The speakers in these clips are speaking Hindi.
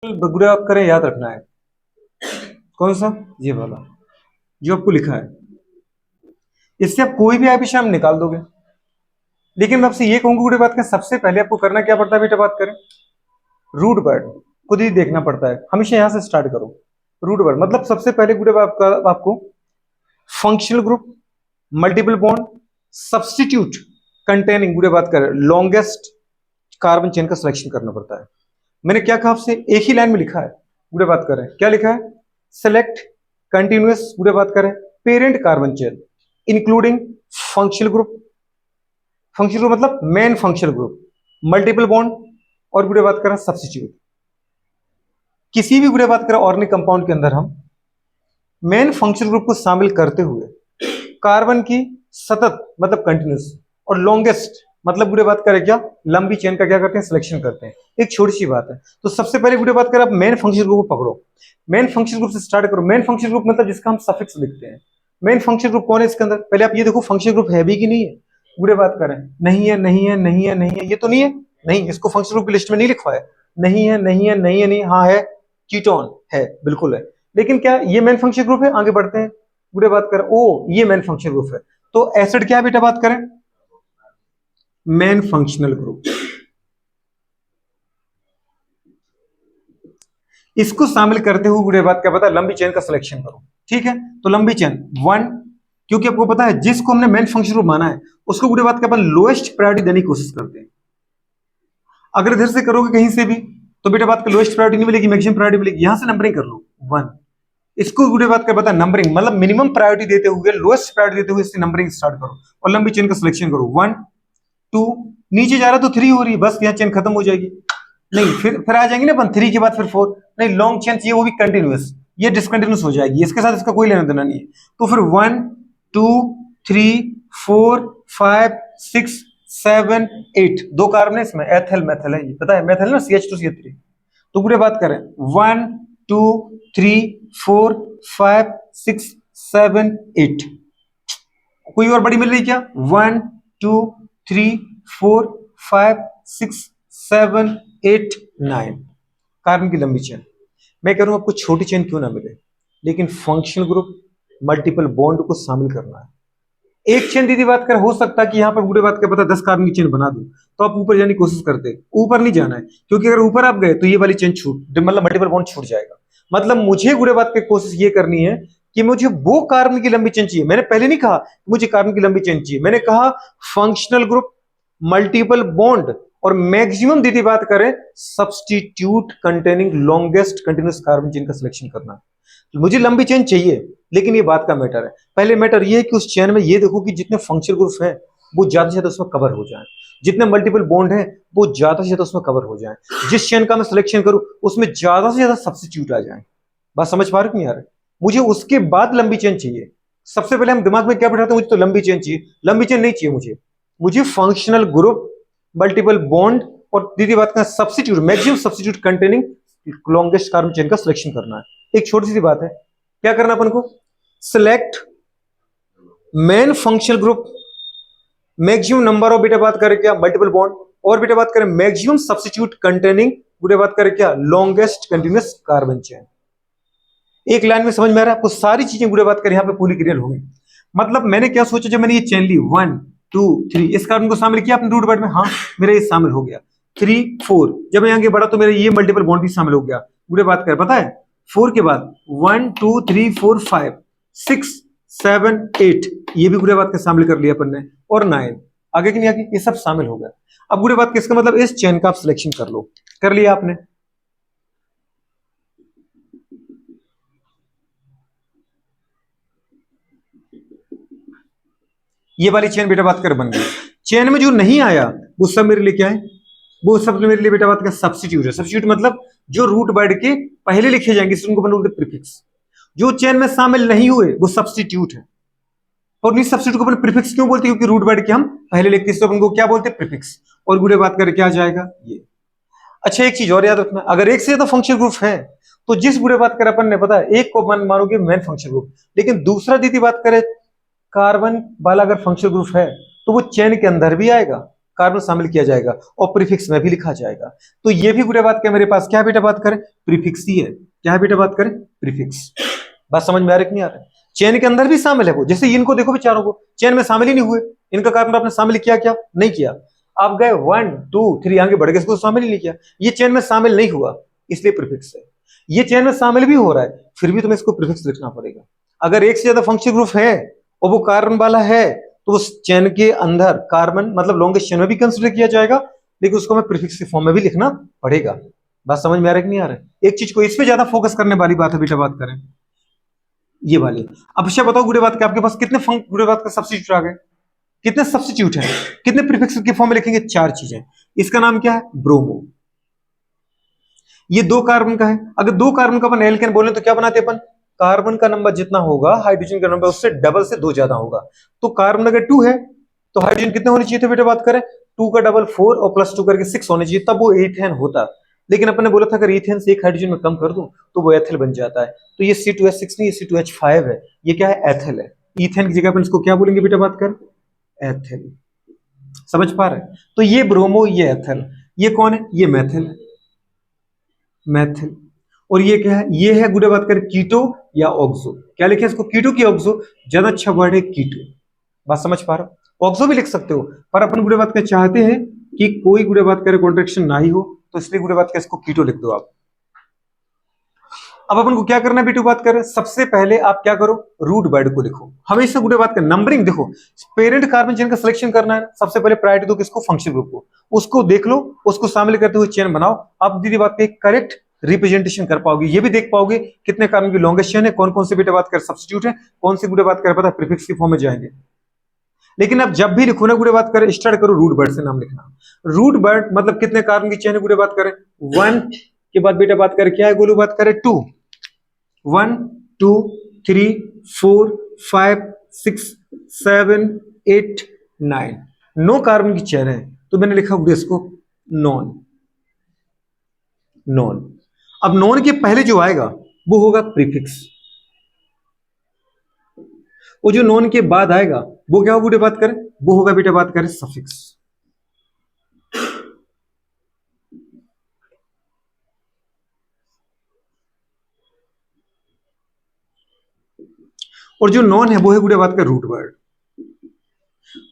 गुड़ा आप करें, याद रखना है कौन सा, ये वाला जो आपको लिखा है। इससे आप कोई भी आईपी शाम निकाल दोगे। लेकिन मैं आपसे ये कहूंगा गुड़े बात करें, सबसे पहले आपको करना क्या पड़ता है बेटा, बात करें रूट वर्ड खुद ही देखना पड़ता है। हमेशा यहां से स्टार्ट करो। रूट वर्ड मतलब सबसे पहले गुड़े आपको functional group, multiple bond, substitute containing गुड़े बात करें लॉन्गेस्ट कार्बन चेन का सिलेक्शन करना पड़ता है। मैंने क्या कहा आपसे, एक ही लाइन में लिखा है। गुड़े बात करें क्या लिखा है, सेलेक्ट कंटिन्यूअस गुड़े बात करें parent carbon chain including functional group. Functional group मतलब main functional group, multiple bond और गुड़े बात करें सब्सटीट्यूट। किसी भी गुड़े बात करें ऑर्गेनिक कंपाउंड के अंदर हम मेन फंक्शनल ग्रुप को शामिल करते हुए कार्बन की सतत मतलब कंटिन्यूस और लॉन्गेस्ट मतलब गुड़े बात करें क्या लंबी चेन का क्या करते हैं, सिलेक्शन करते हैं। एक छोटी सी बात है। तो सबसे पहले गुड़े बात करें आप मेन फंक्शनल ग्रुप को पकड़ो। मेन फंक्शनल ग्रुप से स्टार्ट करो। मेन फंक्शनल ग्रुप मतलब जिसका हम सफिक्स लिखते हैं। मेन फंक्शनल ग्रुप कौन है इसके अंदर, पहले आप ये देखो फंक्शनल ग्रुप है भी कि नहीं है। गुड़े बात करें नहीं है नहीं है नहीं है नहीं है, ये तो नहीं है, नहीं इसको फंक्शनल ग्रुप की लिस्ट में नहीं लिखवा है। नहीं है नहीं है नहीं है नहीं, हाँ है, कीटोन है, बिल्कुल है। लेकिन क्या ये मेन फंक्शनल ग्रुप है, आगे बढ़ते हैं। गुड़े बात करें ओ ये मेन फंक्शनल ग्रुप है। तो एसिड क्या है बेटा, बात करें मेन फंक्शनल ग्रुप। इसको शामिल करते हुए गुड़े बात क्या पता, लंबी चेन का सिलेक्शन करो। ठीक है, तो लंबी चेन वन, क्योंकि आपको पता है जिसको हमने मेन फंक्शन ग्रुप माना है उसको गुड़े बात के अपन लोएस्ट प्रायोरिटी देने की कोशिश करते हैं। अगर इधर से करोगे कहीं से भी तो बेटा बात का लोएस्ट प्रायोरिटी नहीं मिलेगी, मैक्सिमम प्रायोरिटी मिलेगी। यहां से नंबरिंग कर लो वन। इसको गुड़े बात का पता नंबरिंग मतलब मिनिमम प्रायोरिटी देते हुए लोएस्ट प्रायोरिटी देते हुए इससे नंबरिंग स्टार्ट करो और लंबी चेन का सिलेक्शन करो। वन टू, नीचे जा रहा तो थ्री हो रही है, बस यहाँ चेन खत्म हो जाएगी। नहीं फिर आ जाएंगे ना अपन थ्री के बाद फिर फोर। नहीं लॉन्ग चेन चाहिए वो भी कंटिन्यूअस, ये डिसकंटिन्यूस हो जाएगी, इसके साथ इसका कोई लेना देना नहीं है। तो फिर one two three four five six seven eight, दो कार्बन है इसमें, एथल मेथल है, ये पता है मेथल ना, CH2CH3। तो पूरे बात करें one two three four five six seven eight, कोई और बड़ी मिल रही क्या, one two three four five six seven eight nine, carbon की लंबी चेन। मैं कह रहा हूं आपको छोटी चेन क्यों ना मिले, लेकिन फंक्शनल ग्रुप मल्टीपल बॉन्ड को शामिल करना है। एक चेन दीदी बात कर, हो सकता है कि यहां पर बूढ़े बात कर पता 10 कार्बन की चेन बना दूं, तो आप ऊपर जाने की कोशिश करते, ऊपर नहीं जाना है, क्योंकि अगर ऊपर आप गए तो ये वाली चेन छूट मतलब मल्टीपल बॉन्ड छूट जाएगा। मतलब मुझे बूढ़े बात की कोशिश ये करनी है कि मुझे वो कार्बन की लंबी चेन चाहिए। मैंने पहले नहीं कहा मुझे कार्बन की लंबी चेन चाहिए, मैंने कहा फंक्शनल ग्रुप मल्टीपल बॉन्ड और मैक्सिमम दीदी बात करें substitute containing longest continuous carbon chain का सिलेक्शन करना। मुझे लंबी चेन चाहिए, लेकिन ये बात का मैटर है। पहले मैटर ये है कि उस चेन में ये देखो कि जितने फंक्शनल ग्रुप हैं वो ज्यादा से ज्यादा उसमें कवर हो जाए, जितने मल्टीपल बॉन्ड हैं वो ज्यादा से ज्यादा उसमें कवर हो जाए, जिस चेन का मैं सिलेक्शन करूं उसमें ज्यादा से ज्यादा सब्सटीट्यूट आ जाए। बात समझ पा रहे हो नहीं यार, मुझे उसके बाद लंबी चेन चाहिए। सबसे पहले हम दिमाग में क्या बैठाते हैं, मुझे तो लंबी चेन चाहिए, लंबी चेन नहीं चाहिए मुझे, मुझे फंक्शनल ग्रुप मल्टीपल बॉन्ड और दीदी बात का substitute maximum substitute containing longest carbon chain का सिलेक्शन करना है। एक छोटी सी बात है, क्या करना अपन को, select main functional group maximum number of बेटा बात करें क्या मल्टीपल बॉन्ड, और बेटा बात करें मैक्सिमम सब्सटीट्यूट कंटेनिंग बेटा बात करें क्या लॉन्गेस्ट कंटिन्यूअस कार्बन चेन। एक लाइन में समझ में आ रहा है आपको, सारी चीजें गुड़े बात करें यहां पे पूरी क्लियर होगी। मतलब मैंने क्या सोचा जब मैंने ये चेन ली वन टू थ्री, इस कार्बन को शामिल किया अपने रूट वर्ड में, हाँ मेरा ये शामिल हो गया। थ्री फोर, जब मैं आगे बढ़ा तो मेरा ये मल्टीपल बॉन्ड भी शामिल हो गया। गुड़े बात कर पता है फोर के बाद one two three four five six seven eight, ये भी गुड़े बात के शामिल कर लिया अपन ने, और नाइन आगे की नहीं आगे, ये सब शामिल हो गया। अब गुड़े बात किसका मतलब इस चेन का आप सिलेक्शन कर लो, कर लिया आपने। ये वाली चेन बेटा बात कर बन गई। चेन में जो नहीं आया वो सब मेरे लिए क्या है, वो सब मेरे लिए बेटा बात का सब्सटीट्यूट है। सब्सटीट्यूट मतलब जो रूट वर्ड के पहले लिखे जाएंगे उनको अपन बोलते प्रीफिक्स। जो चेन में शामिल नहीं हुए वो सब्सटीट्यूट है। और इस सब्सटीट्यूट को अपन प्रीफिक्स क्यों बोलते हैं, क्योंकि रूट वर्ड के हम पहले लिखते हैं, तो अपन को क्या बोलते हैं प्रीफिक्स। और गुड़े बात करके क्या जाएगा ये। अच्छा एक चीज और याद रखना, अगर एक से ज्यादा फंक्शनल ग्रुप है तो जिस गुड़े बात कर अपन ने पता है एक को मानोगे मेन फंक्शनल ग्रुप, लेकिन दूसरा दीदी बात करे कार्बन वाला अगर फंक्शनल ग्रुप है तो वो चेन के अंदर भी आएगा, कार्बन शामिल किया जाएगा और प्रीफिक्स में भी लिखा जाएगा। तो ये भी गुड़े बात क्या मेरे पास क्या बेटा बात करें, प्रीफिक्स ही है। क्या है बेटा बात करें, प्रीफिक्स। बात समझ में आ रही कि नहीं आ रहा है? चेन के अंदर भी शामिल है वो, जैसे इनको देखो बेचारों को चेन में शामिल ही नहीं हुए, इनका कार्बन आपने शामिल किया क्या, नहीं किया। आप गए 1 2 3 आगे बढ़ गए, इसको शामिल ही नहीं किया, ये चेन में शामिल नहीं हुआ, इसलिए प्रीफिक्स है। ये चेन में शामिल भी हो रहा है, फिर भी तुम्हें इसको प्रीफिक्स लिखना पड़ेगा। अगर एक से ज्यादा फंक्शनल ग्रुप है और वो कार्बन वाला है तो उस चेन के अंदर कार्बन मतलब लॉन्गेस्ट चेन में भी कंसिडर किया जाएगा, लेकिन उसको हमें प्रीफिक्स के फॉर्म में भी लिखना पड़ेगा। बात समझ में आ रहा है कि नहीं आ रहा है? एक चीज को इस पे ज्यादा फोकस करने वाली बात है बेटा, बात करें ये वाली। अब अच्छा बताओ गुड़े बात के आपके पास कितने गुड़े बात का सब्स्टिट्यूट आ गए, कितने सब्स्टिट्यूट है, कितने प्रीफिक्स के फॉर्म में लिखेंगे, 4 चीजें। इसका नाम क्या है, ब्रोमो। ये 2 कार्बन का है, अगर 2 कार्बन का अपन एल्केन बोले तो क्या बनाते अपन, कार्बन का नंबर जितना होगा हाइड्रोजन का नंबर उससे डबल से 2 ज्यादा होगा। तो कार्बन अगर 2 है तो हाइड्रोजन कितने होने चाहिए थे बेटा, बात करें 2 का डबल 4 और प्लस 2 करके 6 होने चाहिए, तब वो एथेन होता। लेकिन अपन ने बोला था अगर इथेन से एक हाइड्रोजन में कम कर दूं तो वो एथिल बन जाता है। तो ये C2H6 नहीं, ये C2H5 है, ये क्या है, एथिल है। इथेन की जगह अपन इसको क्या बोलेंगे बेटा, बात कर एथिल। समझ पा रहे हैं? तो ये ब्रोमो, ये एथिल, ये कौन है, ये मेथिल है, मेथिल। और ये क्या है, ये है गुड़े बात करें कीटो या ऑक्सो। क्या लिखे इसको, कीटो की ऑक्सो, ज्यादा अच्छा वर्ड है कीटो। बात समझ पा रहे हो, ऑक्सो भी लिख सकते हो, पर अपन गुड़े बात कर चाहते हैं कि कोई गुड़े बात करे कॉन्ट्रैक्शन ना ही हो, तो इसलिए गुड़े बात कर इसको कीटो लिख दो आप। अब अपन को क्या करना है बेटू, बात करें सबसे पहले आप क्या करो, रूट वर्ड को लिखो। हमेशा गुड़े बात कर नंबरिंग देखो, पेरेंट कार्बन चेन का सिलेक्शन करना है, सबसे पहले प्रायोरिटी दो किसको, फंक्शनल ग्रुप को, उसको देख लो, उसको शामिल करते हुए चेन बनाओ। आप दीदी बात के करेक्ट रिप्रेजेंटेशन कर पाओगे, ये भी देख पाओगे कितने कार्बन की लॉन्गेस्ट चेन है, कौन कौन से बेटा बात कर सब्स्टिट्यूट है, कौन सी गुड़े बात कर पता प्रीफिक्स के फॉर्म में जाएंगे। लेकिन अब जब भी लिखो ना गुड़े बात करें, स्टार्ट करो रूट वर्ड से नाम लिखना। रूट वर्ड मतलब कितने कार्बन की चेन है गुड़े बात करें, 1 के बाद बेटा बात करें क्या है गोलू, बात करें 2, 1 2 3 4 5 6 7 8 9, 9 कार्बन की चेन है, तो मैंने लिखा गुड़े इसको नॉन। नॉन, अब नॉन के पहले जो आएगा वो होगा प्रीफिक्स, वो जो नॉन के बाद आएगा वो क्या होगा बेटा बात करें, वो होगा बेटा बात करें सफिक्स। और जो नॉन है वो है गुड़े बात का रूट वर्ड।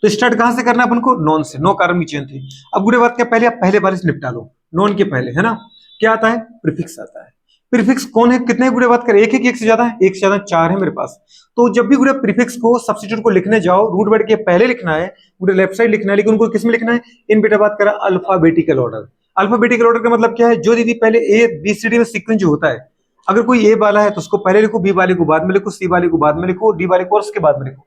तो स्टार्ट कहां से करना है अपन को, नॉन से। 9 कार्बन की चेन थी, अब गुड़े बात क्या पहले आप पहले बार से निपटा लो, नॉन के पहले है ना, क्या आता है, प्रीफिक्स आता है। प्रीफिक्स कौन है, कितने गुड़े बात करें, एक है कि एक से ज्यादा है, एक से ज्यादा 4 है मेरे पास। तो जब भी गुड़े प्रीफिक्स को सब्स्टिट्यूट को लिखने जाओ, रूट वर्ड के पहले लिखना है, गुड़े लेफ्ट साइड लिखना है, लेकिन उनको किस में लिखना है, इन बेटा बात करें अल्फाबेटिकल ऑर्डर। अल्फाबेटिकल ऑर्डर का मतलब क्या है, जो दीदी पहले ए बी सी डी में सीक्वेंस जो होता है, अगर कोई ए वाला है तो उसको पहले लिखो, बी वाले को बाद में लिखो, सी वाले को बाद में लिखो, डी वाले को और उसके बाद में लिखो।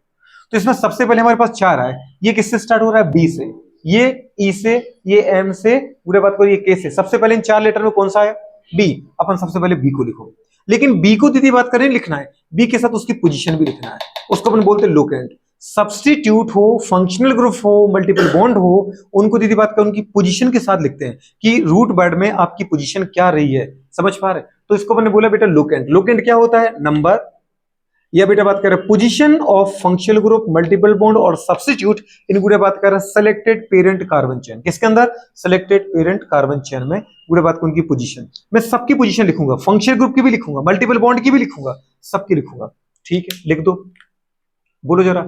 तो इसमें सबसे पहले हमारे पास 4 आए, ये किससे स्टार्ट हो रहा है, बी से, ये ई से, ये एम से, पूरे बात करो ये के से। सबसे पहले इन 4 लेटर में कौन सा आया, बी। अपन सबसे पहले बी को लिखो, लेकिन बी को दीदी बात करें लिखना है, बी के साथ उसकी पोजीशन भी लिखना है, उसको अपन बोलते हैं लोकेंट। सब्स्टिट्यूट हो, फंक्शनल ग्रुप हो, मल्टीपल बॉन्ड हो, उनको दीदी बात करें उनकी पोजीशन के साथ लिखते हैं कि रूट वर्ड में आपकी पोजीशन क्या रही है। समझ पा रहे, तो इसको मैंने बोला बेटा लोकेंट। लोकेंट क्या होता है, नंबर, या बेटा बात करें position of functional group, multiple bond और सब्स्टिट्यूट इन गुड़े बात करें सेलेक्टेड पेरेंट कार्बन चेन, किसके अंदर, सेलेक्टेड पेरेंट कार्बन चेन में गुड़े बात उनकी पोजीशन। मैं सबकी पोजीशन लिखूंगा, फंक्शनल ग्रुप की भी लिखूंगा, मल्टीपल बॉन्ड की भी लिखूंगा, सबकी लिखूंगा। ठीक है, लिख दो, बोलो जरा।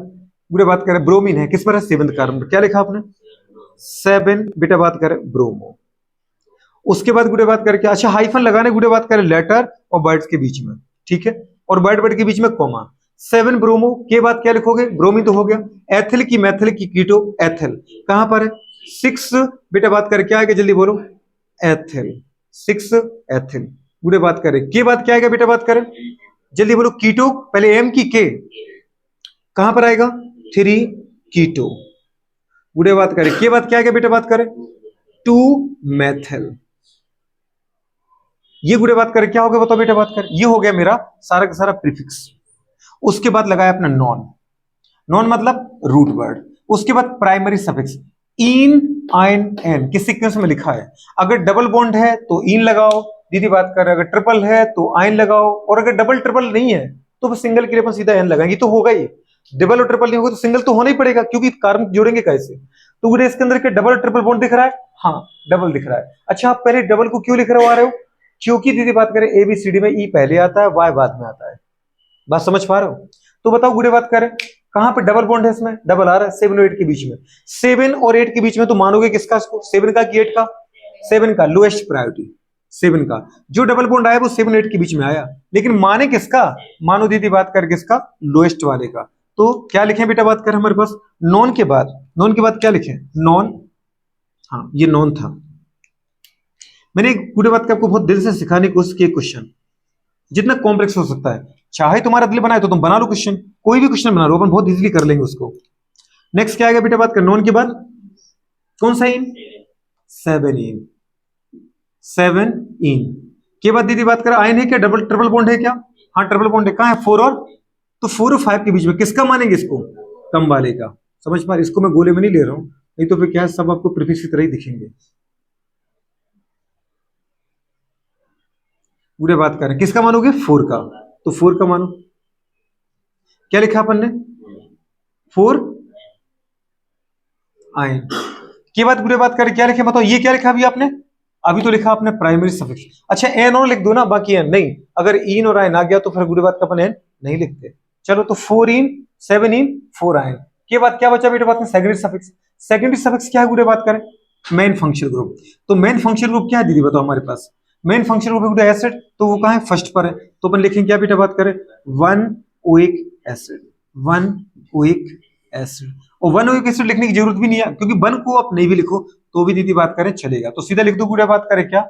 गुड़े बात करें ब्रोमीन है, किस पर है, 7th कार्बन पर, क्या लिखा आपने 7, बेटा बात करें ब्रोमो। उसके बाद गुड़े बात करके अच्छा हाइफन लगाने, गुड़े बात करें लेटर और वर्ड्स के बीच में, ठीक है, और वर्ड के बीच में कॉमा। 7 ब्रोमो के बाद क्या लिखोगे, ब्रोमीन तो हो गया, एथिल की, मैथिल की, कीटो, एथिल कहां पर है, 6 बेटा बात करें क्या आएगा, जल्दी बोलो, एथिल, 6 एथिल। गुड़े बात करें के बाद क्या आएगा बेटा बात करें, जल्दी बोलो, कीटो, पहले एम की के कहां पर आएगा, 3 कीटो। गुड़े बात करें के बाद क्या आएगा बेटा बात करें, 2 मैथिल। ये गुड़े बात करें क्या हो गया बताओ बेटा बात करें, ये हो गया मेरा सारा का सारा प्रीफिक्स। उसके बाद लगाया अपना नॉन, नॉन मतलब रूट वर्ड। उसके बाद प्राइमरी सफिक्स, इन, आइन, एन किस सीक्वेंस में लिखा है। अगर डबल बॉन्ड है तो इन लगाओ, दीदी बात कर, अगर ट्रिपल है तो आइन लगाओ, और अगर डबल ट्रिपल नहीं है तो सिंगल के लिए अपन सीधा एन लगाएंगे, तो होगा ही। डबल और ट्रिपल नहीं होगा तो सिंगल तो होना ही पड़ेगा, क्योंकि कार्बन जोड़ेंगे कैसे। तो गुड़े इसके अंदर क्या डबल ट्रिपल बॉन्ड दिख रहा है? हाँ, डबल दिख रहा है। अच्छा, आप पहले डबल को क्यों लिखवा रहे हो? क्योंकि दीदी बात करें एबीसीडी में ई पहले आता है, वाई बाद में आता है। बात समझ पा रहे हो? तो बताओ गुड़े बात करें कहां पे डबल बॉन्ड है, इसमें डबल आ रहा है 7 और 8 के बीच में। 7 और 8 के बीच में तो मानोगे किसका इसको? 7 का कि 8 का? 7 का, लोएस्ट प्रायोरिटी 7 का। जो डबल बॉन्ड आया वो 7 8 के बीच में आया, लेकिन माने किसका? मानो दीदी बात कर किसका? लोएस्ट वाले का। तो क्या लिखें बेटा बात कर हमारे पास नॉन के बाद क्या लिखें? नॉन। हाँ, ये नॉन था। मैंने एक पूरे बात का आपको बहुत दिल से सिखाने की कोशिश की, क्वेश्चन जितना कॉम्प्लेक्स हो सकता है, चाहे तुम्हारा दिल बनाए तो तुम बना लो क्वेश्चन, कोई भी क्वेश्चन बना लो, अपन बहुत इजीली कर लेंगे उसको। नेक्स्ट क्या आएगा बेटा बात कर नॉन के बाद? कौन सा इन? 7 इन। 7 इन के बाद दीदी बात कर आयन है क्या? डबल ट्रिपल बॉन्ड है क्या? हाँ, ट्रिपल बॉन्ड है। कहां है? 4 और, तो 4 और 5 के बीच में किसका मानेंगे इसको? कम वाले का। समझ पा रहे? इसको मैं गोले में नहीं ले रहा हूं, नहीं तो फिर क्या है, सब आपको प्रीफिक्स की तरह ही दिखेंगे। पूरे बात करें किसका मानोगे? 4 का, तो 4 का मानो। क्या लिखा अपन ने? 4 आयन के बाद पूरे बात करें क्या लिखे बताओ? ये क्या लिखा अभी आपने? अभी तो लिखा आपने प्राइमरी सफिक्स। अच्छा, एन और लिख दो ना, बाकी एन नहीं। अगर इन और आयन आ गया तो फिर पूरे बात का अपन एन नहीं लिखते। चलो, तो 4 इन 7 इन 4 आयन के बाद क्या बचा बेटे बात में? Secondary suffix. सेकेंडरी सफिक्स क्या है पूरे बात करें? Main functional group. तो मेन फंक्शनल ग्रुप क्या है दीदी बताओ हमारे पास? मेन फंक्शनल ग्रुप है एसिड, तो वो कहां है? फर्स्ट पर है। तो अपन लिखेंगे क्या बेटा बात करें? 1 ओइक एसिड। 1 oic acid. और 1 ओइक एसिड लिखने की जरूरत भी नहीं है, क्योंकि 1 को आप नहीं भी लिखो तो भी दीदी बात करें चलेगा। तो सीधा लिख दो पूरा बात करें क्या?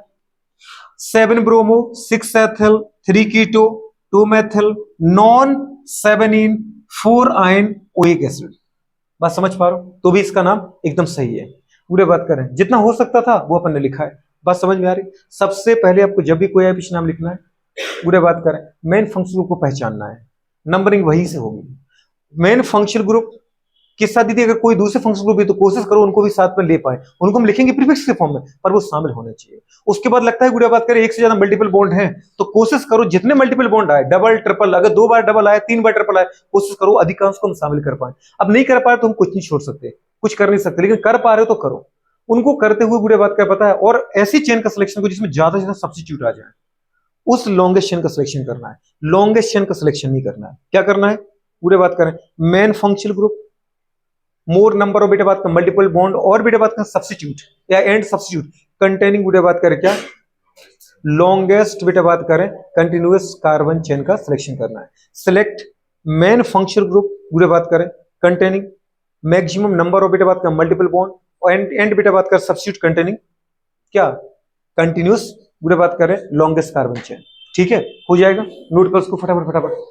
7 ब्रोमो 6 एथिल 3 कीटो 2 मेथिल नॉन 7 इन 4 आयन ओइक एसिड। बात समझ पा रहे हो? तो भी इसका नाम एकदम सही है। पूरे बात करें जितना हो सकता था वो अपन ने लिखा है। बात समझ में आ रही? सबसे पहले आपको जब भी कोई आईपीसी नाम लिखना है, पूरे बात करें मेन फंक्शन ग्रुप को पहचानना है, नंबरिंग वहीं से होगी। मेन फंक्शन ग्रुप के साथ दीदी अगर कोई दूसरे फंक्शन ग्रुप भी तो कोशिश करो उनको भी साथ में ले पाए। उनको हम लिखेंगे प्रीफिक्स के फॉर्म में, पर वो शामिल होने चाहिए। उसके बाद लगता है गुड़िया बात करें एक से ज्यादा मल्टीपल बॉन्ड है, तो कोशिश करो जितने मल्टीपल बॉन्ड आए, डबल ट्रिपल, अगर 2 बार डबल आए 3 बार ट्रिपल आए, कोशिश करो अधिकांश को हम शामिल कर पाए। अब नहीं कर पा रहे तो हम कुछ नहीं छोड़ सकते, कुछ कर नहीं सकते, लेकिन कर पा रहे हो तो करो। उनको करते हुए गुड़िया बात का पता है, और ऐसी चेन का सिलेक्शन को जिसमें ज्यादा से ज्यादा सब्स्टिट्यूट आ जाए, उस लॉन्गेस्ट चेन का सिलेक्शन करना है। लॉन्गेस्ट चेन का सिलेक्शन नहीं करना है। क्या करना है पूरे बात करें? Main functional group, more number of बेटे बात का मल्टीपल बॉन्ड, और बेटे बात का सब्स्टिट्यूट या एंड सब्स्टिट्यूट कंटेनिंग बेटे बात करें क्या? लॉन्गेस्ट बेटे बात करें कंटिन्यूअस कार्बन चेन का सिलेक्शन करना है। सिलेक्ट मेन फंक्शनल ग्रुप बेटे बात करें कंटेनिंग मैक्सिमम नंबर ऑफ बेटे बात का मल्टीपल बॉन्ड, और एंड बेटे बात कर सब्स्टिट्यूट कंटेनिंग क्या? कंटिन्यूअस बेटे बात करें लॉन्गेस्ट कार्बन चेन। ठीक है, हो जाएगा। नोट कर उसको फटाफट फटाफट।